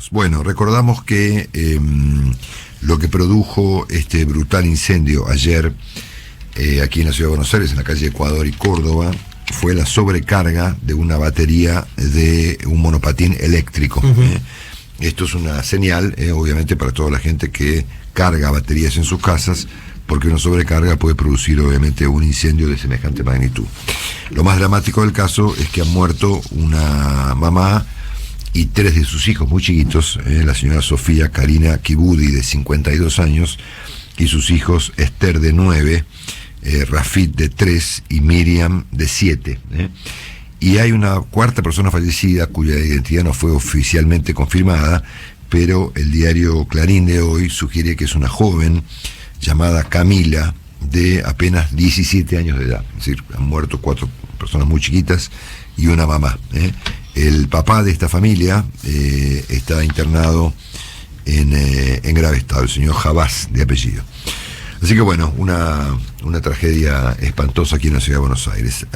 seguimos. Bueno, recordamos que lo que produjo este brutal incendio ayer aquí en la ciudad de Buenos Aires, en la calle Ecuador y Córdoba, fue la sobrecarga de una batería de un monopatín eléctrico. Esto es una señal, obviamente, para toda la gente que carga baterías en sus casas, porque una sobrecarga puede producir, obviamente, un incendio de semejante magnitud. Lo más dramático del caso es que han muerto una mamá y 3 de sus hijos muy chiquitos, la señora Sofía Karina Kibudi, de 52 años, y sus hijos Esther, de 9, Rafid, de 3, y Miriam, de 7. Y hay una cuarta persona fallecida cuya identidad no fue oficialmente confirmada, pero el diario Clarín de hoy sugiere que es una joven llamada Camila, de apenas 17 años de edad. Es decir, han muerto 4 personas muy chiquitas y una mamá. El papá de esta familia está internado en grave estado, el señor Jabás, de apellido. Así que bueno, una tragedia espantosa aquí en la ciudad de Buenos Aires.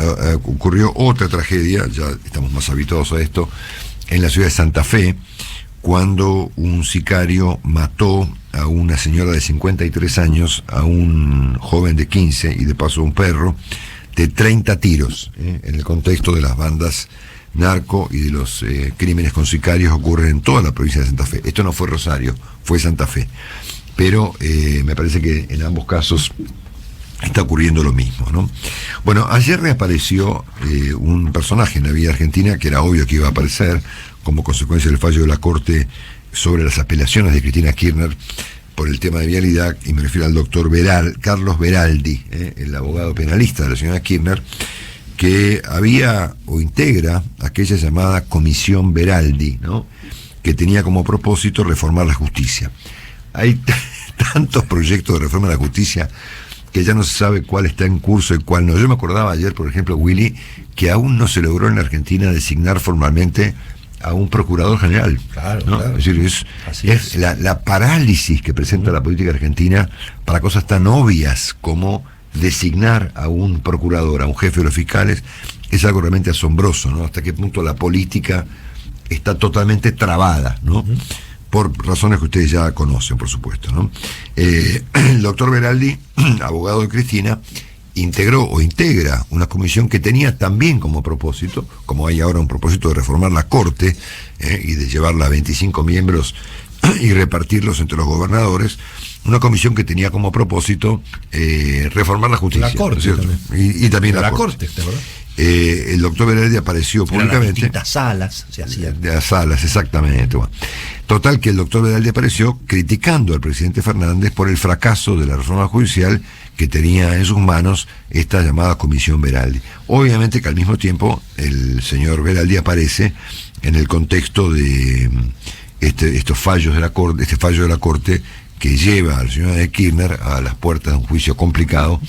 Ocurrió otra tragedia, ya estamos más habituados a esto, en la ciudad de Santa Fe, cuando un sicario mató a una señora de 53 años, a un joven de 15 y de paso a un perro, de 30 tiros, en el contexto de las bandas narco y de los crímenes con sicarios ocurren en toda la provincia de Santa Fe. Esto no fue Rosario, fue Santa Fe. Pero me parece que en ambos casos está ocurriendo lo mismo, ¿no? Bueno, ayer reapareció un personaje en la vida argentina que era obvio que iba a aparecer como consecuencia del fallo de la Corte sobre las apelaciones de Cristina Kirchner por el tema de vialidad, y me refiero al doctor Carlos Beraldi, el abogado penalista de la señora Kirchner, que había o integra aquella llamada Comisión Beraldi, ¿no?, que tenía como propósito reformar la justicia. Hay tantos proyectos de reforma de la justicia que ya no se sabe cuál está en curso y cuál no. Yo me acordaba ayer, por ejemplo, Willy, que aún no se logró en la Argentina designar formalmente a un procurador general. Claro, ¿no? claro. Es decir, es la parálisis que presenta la política argentina para cosas tan obvias como designar a un procurador, a un jefe de los fiscales, es algo realmente asombroso, ¿no? Hasta qué punto la política está totalmente trabada, ¿no? Por razones que ustedes ya conocen, por supuesto, ¿no? El doctor Beraldi, abogado de Cristina, integró o integra una comisión que tenía también como propósito, como hay ahora un propósito de reformar la Corte y de llevarla a 25 miembros y repartirlos entre los gobernadores, una comisión que tenía como propósito reformar la justicia. La Corte, ¿no es cierto? Y también la Corte. ¿verdad? El doctor Beraldi apareció públicamente. Las distintas salas se hacían. De las salas, exactamente. Bueno. Total, que el doctor Beraldi apareció criticando al presidente Fernández por el fracaso de la reforma judicial que tenía en sus manos esta llamada Comisión Beraldi. Obviamente que al mismo tiempo el señor Beraldi aparece en el contexto de estos fallos de la Corte, este fallo de la Corte que lleva al señor de Kirchner a las puertas de un juicio complicado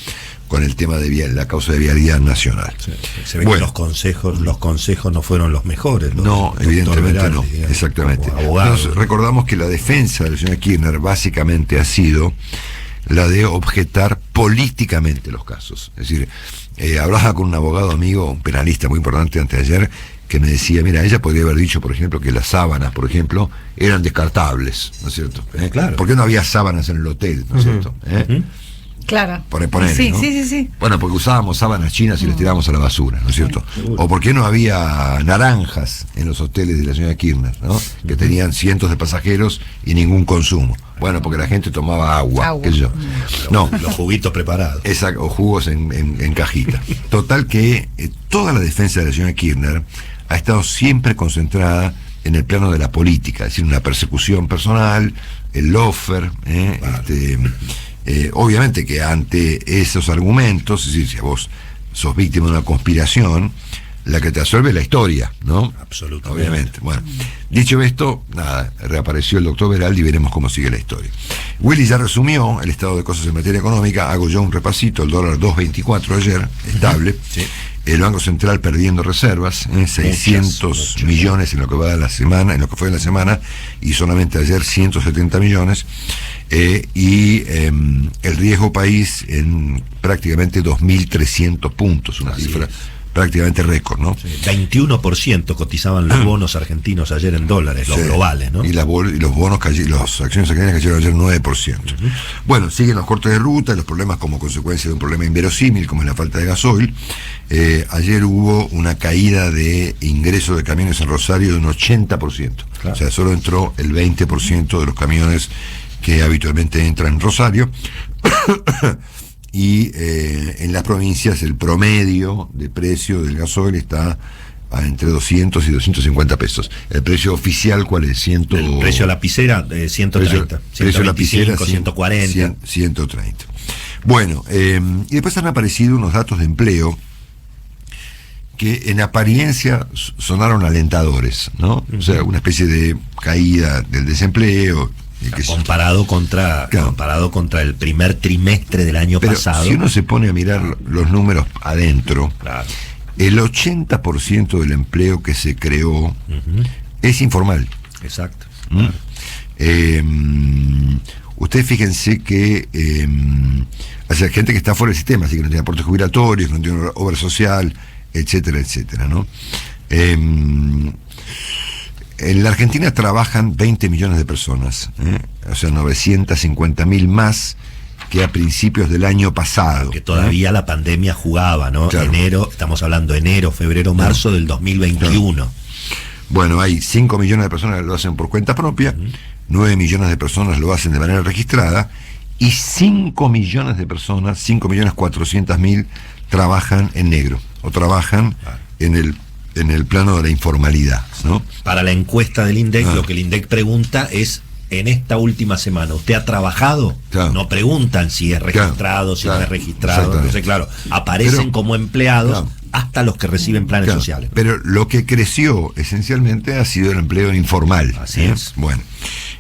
con el tema de la causa de vialidad nacional. Sí, se ve que los consejos no fueron los mejores. No, evidentemente Beraldi, no, digamos, exactamente. Abogado. Entonces, recordamos que la defensa del señor Kirchner básicamente ha sido la de objetar políticamente los casos. Es decir, hablaba con un abogado amigo, un penalista muy importante anteayer, que me decía, mira, ella podría haber dicho, por ejemplo, que las sábanas, por ejemplo, eran descartables, ¿no es cierto? Claro. ¿Por qué no había sábanas en el hotel, ¿no es cierto? Claro. Ponele, sí, ¿no? sí. Bueno, porque usábamos sábanas chinas y las tirábamos a la basura, ¿no es cierto? O por qué no había naranjas en los hoteles de la señora Kirchner, ¿no? Que tenían cientos de pasajeros y ningún consumo. Bueno, porque la gente tomaba agua. qué sé yo. No, Los juguitos preparados. o jugos en cajita. Total que toda la defensa de la señora Kirchner ha estado siempre concentrada en el plano de la política, es decir, una persecución personal, el lawfare, obviamente que ante esos argumentos, es decir, si vos sos víctima de una conspiración, la que te absorbe es la historia, ¿no? Absolutamente. Obviamente. Bueno, dicho esto, nada, reapareció el doctor Beraldi y veremos cómo sigue la historia. Willy ya resumió el estado de cosas en materia económica, hago yo un repasito, el dólar 2.24 ayer, estable. Sí. El Banco Central perdiendo reservas, 600 millones en lo que va de la semana, en lo que fue de la semana, y solamente ayer 170 millones, y el riesgo país en prácticamente 2.300 puntos, una cifra prácticamente récord, ¿no? Sí, 21% cotizaban los bonos argentinos ayer en dólares, los globales, ¿no? Y los bonos las acciones argentinas cayeron ayer 9%. Bueno, siguen los cortes de ruta y los problemas como consecuencia de un problema inverosímil, como es la falta de gasoil. Ayer hubo una caída de ingresos de camiones en Rosario de un 80%. Claro. O sea, solo entró el 20% de los camiones que habitualmente entran en Rosario. Y en las provincias el promedio de precio del gasoil está entre 200 y 250 pesos. ¿El precio oficial cuál es? El precio lapicera, 130. Precio lapicera, 140. 130. Bueno, y después han aparecido unos datos de empleo que en apariencia sonaron alentadores, ¿no? O sea, una especie de caída del desempleo. Comparado contra el primer trimestre del año pasado. Si uno se pone a mirar los números adentro, claro, el 80% del empleo que se creó es informal. Exacto. Claro. Ustedes fíjense que o sea, gente que está fuera del sistema, así que no tiene aportes jubilatorios, no tiene obra social, etcétera, etcétera, ¿no? En la Argentina trabajan 20 millones de personas, o sea, 950.000 más que a principios del año pasado. Que todavía la pandemia jugaba, ¿no? Claro. Estamos hablando enero, febrero, marzo del 2021. Claro. Bueno, hay 5 millones de personas que lo hacen por cuenta propia, 9 millones de personas lo hacen de manera registrada, y 5 millones de personas, 5.400.000, trabajan en negro, o trabajan en el plano de la informalidad, ¿no? Para la encuesta del INDEC, lo que el INDEC pregunta es, en esta última semana, ¿usted ha trabajado? Claro. No preguntan si es registrado, si no es registrado. Entonces, claro, aparecen como empleados hasta los que reciben planes sociales. Pero lo que creció esencialmente ha sido el empleo informal. Así es. Bueno,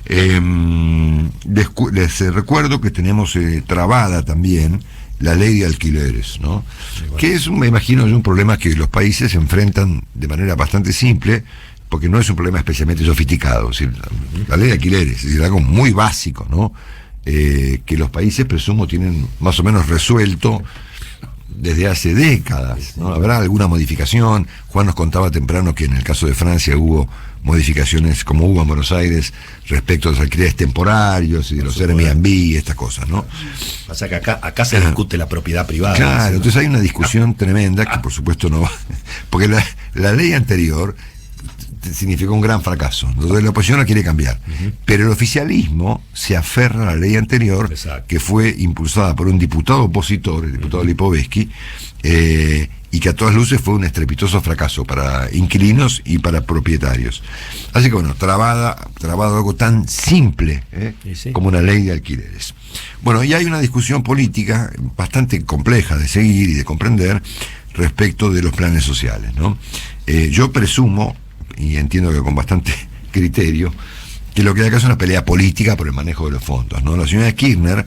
les recuerdo que tenemos trabada también la ley de alquileres, ¿no? Bueno. Que es, me imagino, un problema que los países enfrentan de manera bastante simple, porque no es un problema especialmente sofisticado. Es decir, la ley de alquileres es decir, algo muy básico, ¿no? Que los países, presumo, tienen más o menos resuelto desde hace décadas, ¿no? Habrá alguna modificación. Juan nos contaba temprano que en el caso de Francia hubo modificaciones, como hubo en Buenos Aires, respecto a los alquileres temporarios y de los Airbnb y estas cosas, ¿no? Pasa que acá se discute la propiedad privada. Claro, entonces hay una discusión tremenda que por supuesto no va, porque la ley anterior significó un gran fracaso, entonces la oposición la quiere cambiar, pero el oficialismo se aferra a la ley anterior, que fue impulsada por un diputado opositor, el diputado Lipovetsky, y que a todas luces fue un estrepitoso fracaso para inquilinos y para propietarios. Así que bueno, trabado algo tan simple como una ley de alquileres. Bueno, y hay una discusión política bastante compleja de seguir y de comprender respecto de los planes sociales, ¿no? Yo presumo, y entiendo que con bastante criterio, que lo que hay acá es una pelea política por el manejo de los fondos, ¿no? La señora Kirchner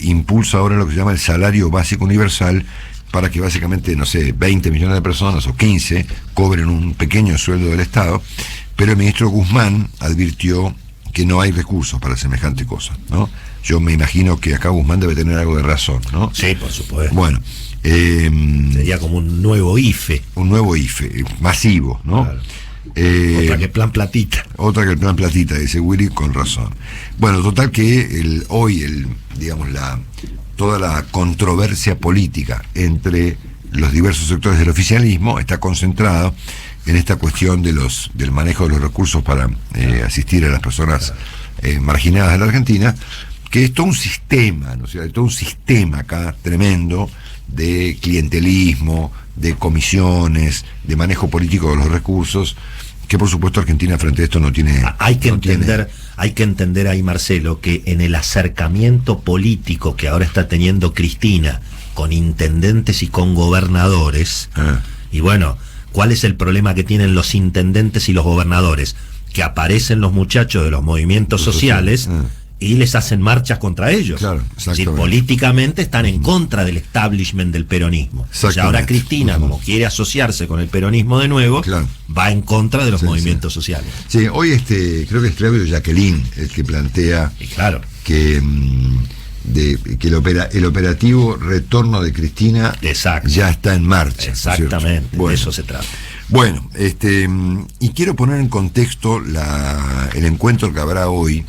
impulsa ahora lo que se llama el salario básico universal, para que básicamente, no sé, 20 millones de personas o 15 cobren un pequeño sueldo del Estado, pero el ministro Guzmán advirtió que no hay recursos para semejante cosa, ¿no? Yo me imagino que acá Guzmán debe tener algo de razón, ¿no? Sí, por supuesto. Bueno, sería como un nuevo IFE. Un nuevo IFE, masivo, ¿no? Claro. Otra que el plan platita. Otra que el plan platita, dice Willy, con razón. Bueno, total que toda la controversia política entre los diversos sectores del oficialismo está concentrada en esta cuestión del manejo de los recursos para asistir a las personas marginadas de la Argentina, que es todo un sistema, ¿no? O sea, todo un sistema acá tremendo de clientelismo, de comisiones, de manejo político de los recursos, que por supuesto Argentina frente a esto no tiene. Hay que entender ahí, Marcelo, que en el acercamiento político que ahora está teniendo Cristina con intendentes y con gobernadores, y bueno, ¿cuál es el problema que tienen los intendentes y los gobernadores? Que aparecen los muchachos de los movimientos sociales y les hacen marchas contra ellos. Claro, es decir, políticamente están en contra del establishment del peronismo. O sea, ahora Cristina, como quiere asociarse con el peronismo de nuevo, va en contra de los movimientos sociales. Sí, hoy creo que es Claudio Jacqueline el que plantea que que el operativo retorno de Cristina Exacto. ya está en marcha. Exactamente, bueno, de eso se trata. Bueno, y quiero poner en contexto el encuentro que habrá hoy,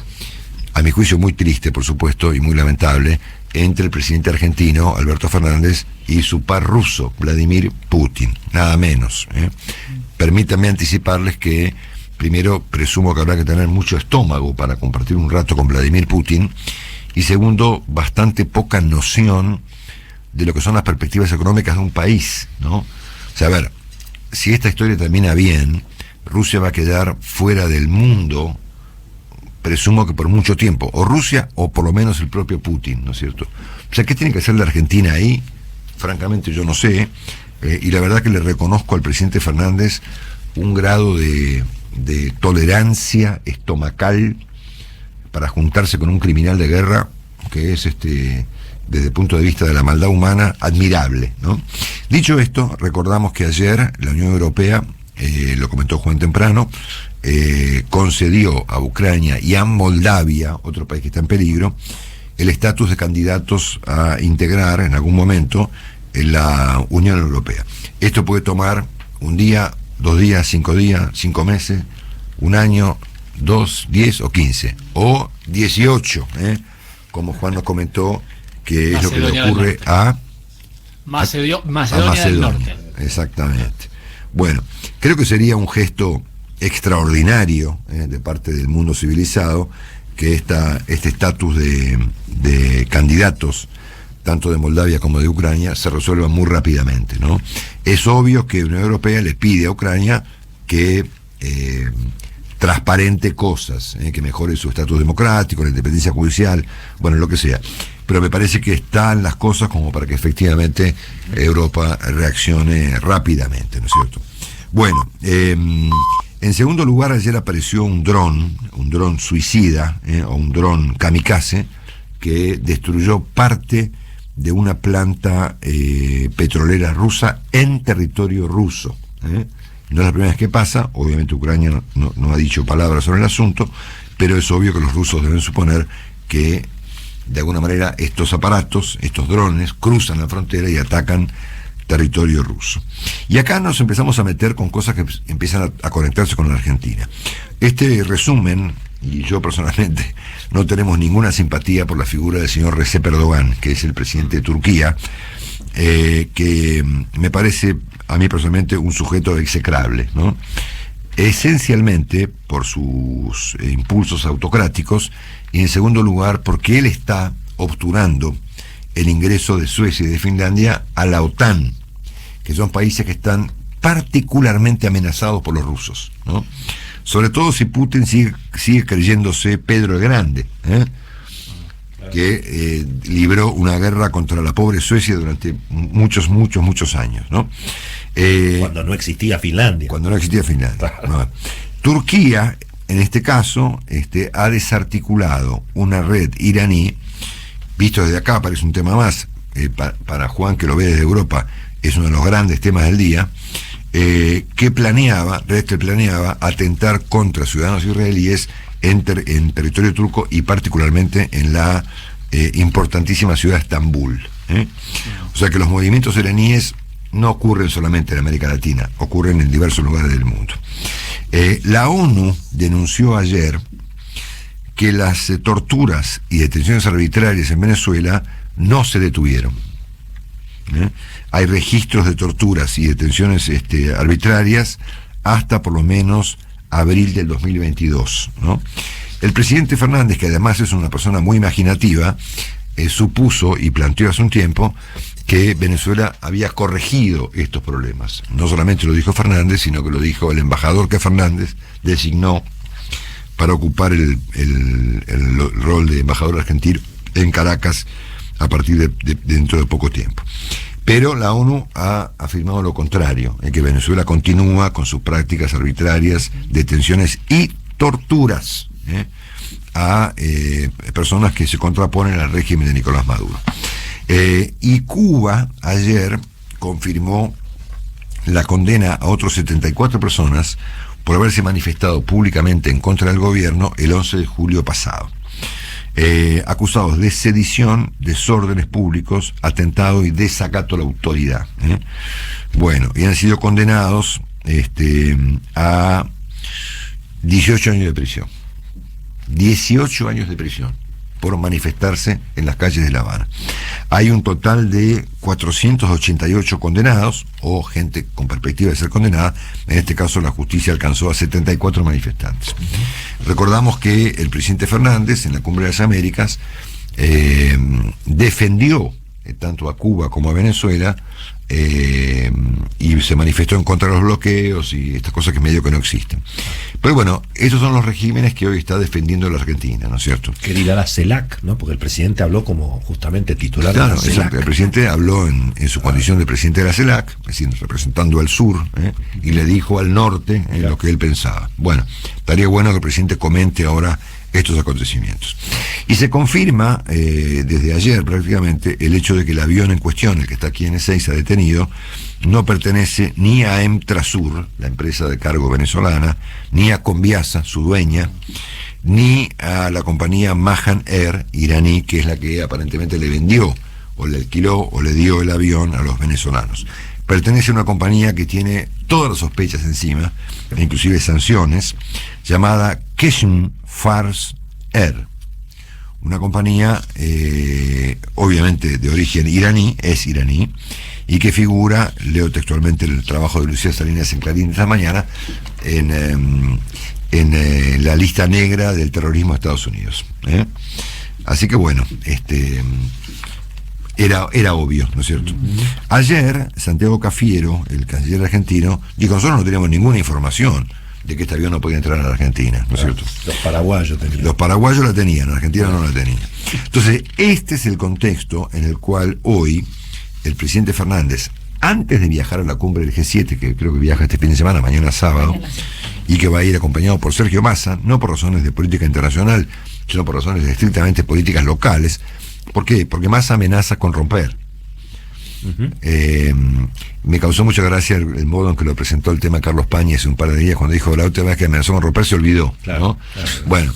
a mi juicio muy triste, por supuesto, y muy lamentable, entre el presidente argentino, Alberto Fernández, y su par ruso, Vladimir Putin, nada menos. Permítanme anticiparles que, primero, presumo que habrá que tener mucho estómago para compartir un rato con Vladimir Putin, y segundo, bastante poca noción de lo que son las perspectivas económicas de un país, ¿no? O sea, a ver, si esta historia termina bien, Rusia va a quedar fuera del mundo, presumo que por mucho tiempo, o Rusia o por lo menos el propio Putin, ¿no es cierto? O sea, ¿qué tiene que hacer la Argentina ahí? Francamente yo no sé, y la verdad que le reconozco al presidente Fernández un grado de tolerancia estomacal para juntarse con un criminal de guerra que es, desde el punto de vista de la maldad humana, admirable, ¿no? Dicho esto, recordamos que ayer la Unión Europea, lo comentó Juan temprano, concedió a Ucrania y a Moldavia, otro país que está en peligro, el estatus de candidatos a integrar en algún momento en la Unión Europea. Esto puede tomar un día, 2 días, 5 días, 5 meses, un año, 2, 10 o 15, o 18, como Juan nos comentó, que es lo que le ocurre a Macedonia del Norte. Exactamente. Bueno, creo que sería un gesto extraordinario de parte del mundo civilizado que este estatus de candidatos, tanto de Moldavia como de Ucrania, se resuelva muy rápidamente, ¿no? Es obvio que la Unión Europea le pide a Ucrania que transparente cosas, que mejore su estatus democrático, la independencia judicial, bueno, lo que sea. Pero me parece que están las cosas como para que efectivamente Europa reaccione rápidamente, ¿no es cierto? Bueno, en segundo lugar, ayer apareció un dron suicida, o un dron kamikaze, que destruyó parte de una planta petrolera rusa en territorio ruso. No es la primera vez que pasa, obviamente Ucrania no ha dicho palabras sobre el asunto, pero es obvio que los rusos deben suponer que de alguna manera estos aparatos, estos drones, cruzan la frontera y atacan territorio ruso. Y acá nos empezamos a meter con cosas que empiezan a conectarse con la Argentina. Este resumen, y yo personalmente no tenemos ninguna simpatía por la figura del señor Recep Erdogan, que es el presidente de Turquía, que me parece a mí personalmente un sujeto execrable, ¿no? Esencialmente por sus impulsos autocráticos, y en segundo lugar porque él está obturando el ingreso de Suecia y de Finlandia a la OTAN, que son países que están particularmente amenazados por los rusos, ¿no? Sobre todo si Putin sigue creyéndose Pedro el Grande, que libró una guerra contra la pobre Suecia durante muchos años, ¿no? Cuando no existía Finlandia. Cuando no existía Finlandia. No. Turquía, en este caso, ha desarticulado una red iraní, visto desde acá parece un tema más, para Juan, que lo ve desde Europa, es uno de los grandes temas del día, que planeaba atentar contra ciudadanos israelíes en territorio turco y particularmente en la importantísima ciudad de Estambul. O sea que los movimientos iraníes no ocurren solamente en América Latina, ocurren en diversos lugares del mundo. La ONU denunció ayer que las torturas y detenciones arbitrarias en Venezuela no se detuvieron. Hay registros de torturas y detenciones arbitrarias hasta por lo menos abril del 2022, ¿no? El presidente Fernández, que además es una persona muy imaginativa, supuso y planteó hace un tiempo que Venezuela había corregido estos problemas. No solamente lo dijo Fernández, sino que lo dijo el embajador que Fernández designó para ocupar el rol de embajador argentino en Caracas a partir de dentro de poco tiempo. Pero la ONU ha afirmado lo contrario, que Venezuela continúa con sus prácticas arbitrarias, detenciones y torturas a personas que se contraponen al régimen de Nicolás Maduro. Y Cuba ayer confirmó la condena a otros 74 personas por haberse manifestado públicamente en contra del gobierno el 11 de julio pasado. acusados de sedición, desórdenes públicos, atentado y desacato a la autoridad. Bueno, y han sido condenados a 18 años de prisión. 18 años de prisión por manifestarse en las calles de La Habana. Hay un total de 488 condenados, o gente con perspectiva de ser condenada. En este caso la justicia alcanzó a 74 manifestantes. Recordamos que el presidente Fernández, en la Cumbre de las Américas, defendió tanto a Cuba como a Venezuela, y se manifestó en contra de los bloqueos y estas cosas que medio que no existen. Pero bueno, esos son los regímenes que hoy está defendiendo la Argentina, ¿no es cierto? Que dirá la CELAC, ¿no? Porque el presidente habló como justamente titular de la CELAC. Exacto. El presidente habló en su condición de presidente de la CELAC, es decir, representando al sur, y le dijo al norte lo que él pensaba. Bueno, estaría bueno que el presidente comente ahora estos acontecimientos. Y se confirma desde ayer prácticamente el hecho de que el avión en cuestión, el que está aquí en Ezeiza detenido, no pertenece ni a Emtrasur, la empresa de cargo venezolana, ni a Conviasa, su dueña, ni a la compañía Mahan Air iraní, que es la que aparentemente le vendió o le alquiló o le dio el avión a los venezolanos. Pertenece a una compañía que tiene todas las sospechas encima, inclusive sanciones, llamada Qeshm Fars Air, una compañía obviamente de origen iraní, es iraní, y que figura, leo textualmente el trabajo de Lucía Salinas en Clarín esta mañana, en la lista negra del terrorismo de Estados Unidos. Así que bueno, era obvio, ¿no es cierto? Ayer, Santiago Cafiero, el canciller argentino, dijo: nosotros no teníamos ninguna información de que este avión no podía entrar a la Argentina, ¿no es cierto? Los paraguayos tenían. Los paraguayos la tenían, la Argentina no la tenía. Entonces, este es el contexto en el cual hoy el presidente Fernández, antes de viajar a la cumbre del G7, que creo que viaja este fin de semana, mañana sábado, y que va a ir acompañado por Sergio Massa, no por razones de política internacional, sino por razones estrictamente políticas locales. ¿Por qué? Porque Massa amenaza con romper. Me causó mucha gracia el modo en que lo presentó el tema Carlos Pañi hace un par de días, cuando dijo: la última vez que amenazó con romper se olvidó, claro, ¿no? Claro. Bueno,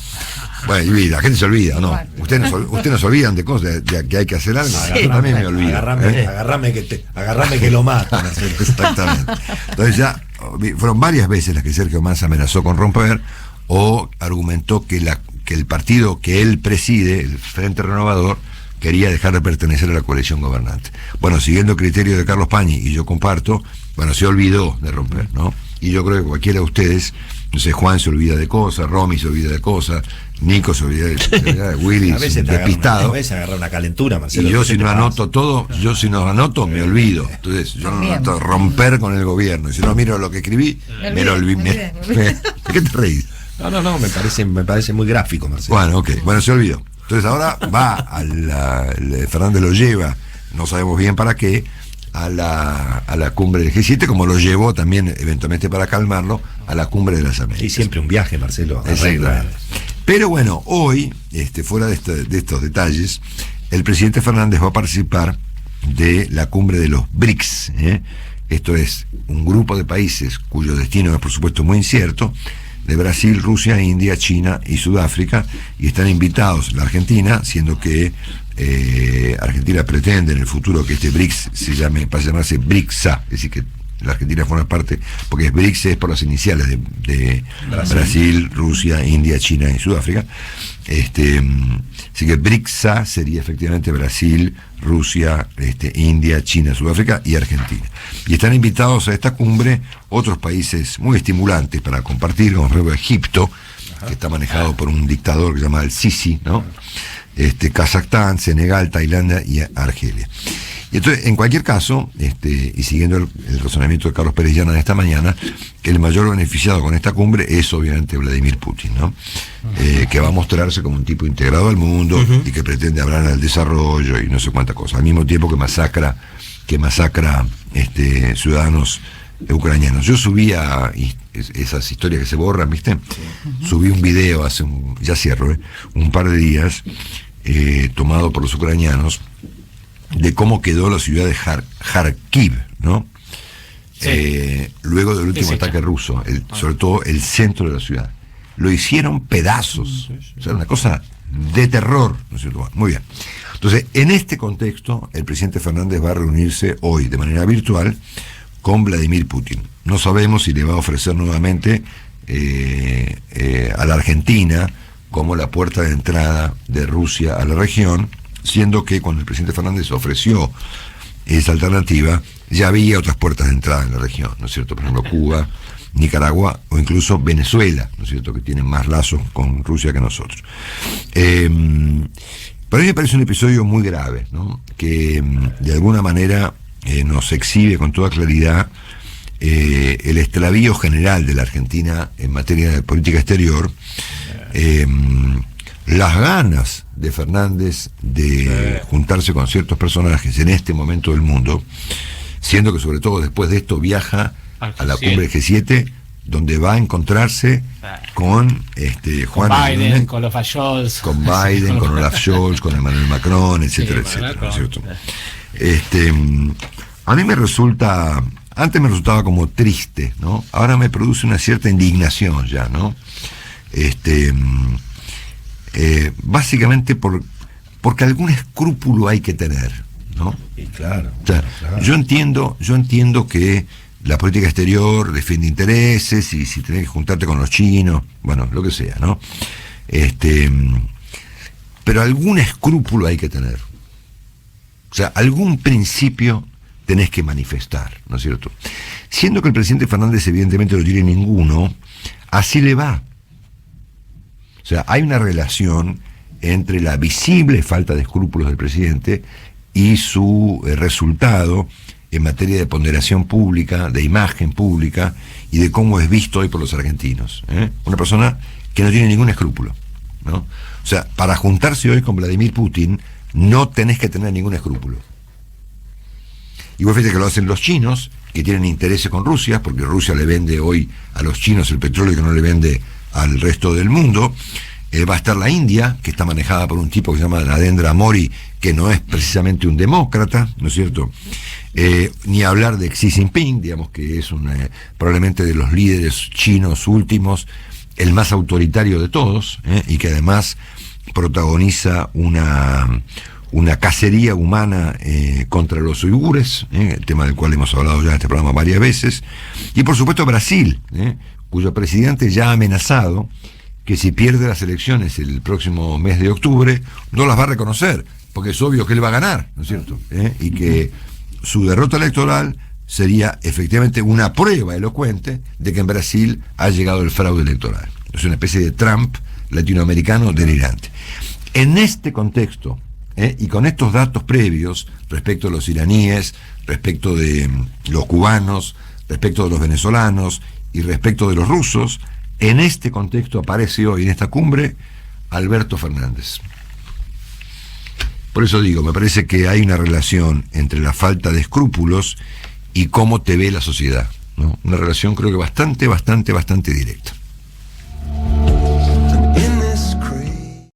y la gente se olvida, ¿no? Ustedes no se olvidan de cosas, de que hay que hacer algo. Sí. Yo también me olvido. Agarrame que lo mato. Exactamente. Entonces ya fueron varias veces las que Sergio Massa amenazó con romper, o argumentó que el partido que él preside, el Frente Renovador, quería dejar de pertenecer a la coalición gobernante. Bueno, siguiendo el criterio de Carlos Pañi, y yo comparto, bueno, se olvidó de romper, ¿no? Y yo creo que cualquiera de ustedes, no sé, Juan se olvida de cosas, Romy se olvida de cosas, Nico se olvida de Willy, a veces despistado. A veces agarra una calentura, Marcelo. Y yo si no anoto todo, me olvido. Entonces, yo no anoto romper con el gobierno. Y si no miro lo que escribí, me lo olvidé. ¿Qué te reís? No, me parece muy gráfico, Marcelo. Bueno, ok, bueno, se olvidó. Entonces ahora va Fernández lo lleva, no sabemos bien para qué, a la cumbre del G7, como lo llevó también eventualmente para calmarlo a la cumbre de las Américas. Y siempre un viaje, Marcelo. Pero bueno, hoy, fuera de estos detalles, el presidente Fernández va a participar de la cumbre de los BRICS. Esto es un grupo de países cuyo destino es por supuesto muy incierto, de Brasil, Rusia, India, China y Sudáfrica, y están invitados la Argentina, siendo que Argentina pretende en el futuro que este BRICS pase a llamarse BRICSA, es decir, que la Argentina forma parte, porque BRICS es por las iniciales de Brasil, Rusia, India, China y Sudáfrica. Así que BRICSA sería efectivamente Brasil, Rusia, India, China, Sudáfrica y Argentina. Y están invitados a esta cumbre otros países muy estimulantes para compartir, como por ejemplo Egipto, que está manejado por un dictador que se llama el-Sisi, ¿no? Kazajstán, Senegal, Tailandia y Argelia. Y entonces, en cualquier caso, y siguiendo el razonamiento de Carlos Pérez Llana de esta mañana, el mayor beneficiado con esta cumbre es obviamente Vladimir Putin, ¿no? Que va a mostrarse como un tipo integrado al mundo y que pretende hablar del desarrollo y no sé cuántas cosas, al mismo tiempo que masacra ciudadanos ucranianos. Yo subía esas historias que se borran, ¿viste? Subí un video hace un par de días, tomado por los ucranianos, de cómo quedó la ciudad de Kharkiv, ¿no? Sí. Luego del último ataque ruso, sobre todo el centro de la ciudad. Lo hicieron pedazos. O sea, una cosa de terror, ¿no es cierto? Muy bien. Entonces, en este contexto, el presidente Fernández va a reunirse hoy de manera virtual con Vladimir Putin. No sabemos si le va a ofrecer nuevamente a la Argentina como la puerta de entrada de Rusia a la región, siendo que cuando el presidente Fernández ofreció esa alternativa, ya había otras puertas de entrada en la región, ¿no es cierto? Por ejemplo, Cuba, Nicaragua o incluso Venezuela, ¿no es cierto?, que tienen más lazos con Rusia que nosotros. Para mí me parece un episodio muy grave, ¿no?, que de alguna manera nos exhibe con toda claridad el extravío general de la Argentina en materia de política exterior, las ganas de Fernández de juntarse con ciertos personajes en este momento del mundo, siendo que sobre todo después de esto viaja a la cumbre G7, donde va a encontrarse con Juan Biden, con Olaf Scholz, con Biden, con Olaf Scholz, con Emmanuel Macron, etcétera, etcétera, ¿no es cierto? A mí antes me resultaba como triste, ¿no? Ahora me produce una cierta indignación ya, ¿no? Básicamente porque algún escrúpulo hay que tener, ¿no? Y claro, o sea, claro. Yo entiendo que la política exterior defiende intereses y si tenés que juntarte con los chinos, bueno, lo que sea, ¿no? Pero algún escrúpulo hay que tener. O sea, algún principio tenés que manifestar, ¿no es cierto? Siendo que el presidente Fernández evidentemente no tiene ninguno, así le va. O sea, hay una relación entre la visible falta de escrúpulos del presidente y su resultado en materia de ponderación pública, de imagen pública y de cómo es visto hoy por los argentinos. Una persona que no tiene ningún escrúpulo, ¿no? O sea, para juntarse hoy con Vladimir Putin no tenés que tener ningún escrúpulo. Y vos fíjate que lo hacen los chinos, que tienen intereses con Rusia, porque Rusia le vende hoy a los chinos el petróleo que no le vende al resto del mundo. Va a estar la India, que está manejada por un tipo que se llama Narendra Modi, que no es precisamente un demócrata, ¿no es cierto? Ni hablar de Xi Jinping, digamos que es probablemente de los líderes chinos últimos, el más autoritario de todos, y que además protagoniza una cacería humana contra los uigures, el tema del cual hemos hablado ya en este programa varias veces, y por supuesto Brasil, cuyo presidente ya ha amenazado que si pierde las elecciones el próximo mes de octubre, no las va a reconocer, porque es obvio que él va a ganar, ¿no es cierto? Y que su derrota electoral sería efectivamente una prueba elocuente de que en Brasil ha llegado el fraude electoral. Es una especie de Trump latinoamericano delirante. En este contexto, y con estos datos previos respecto de los iraníes, respecto de los cubanos, respecto de los venezolanos y respecto de los rusos, en este contexto aparece hoy en esta cumbre Alberto Fernández. Por eso digo, me parece que hay una relación entre la falta de escrúpulos y cómo te ve la sociedad, ¿no? Una relación creo que bastante directa.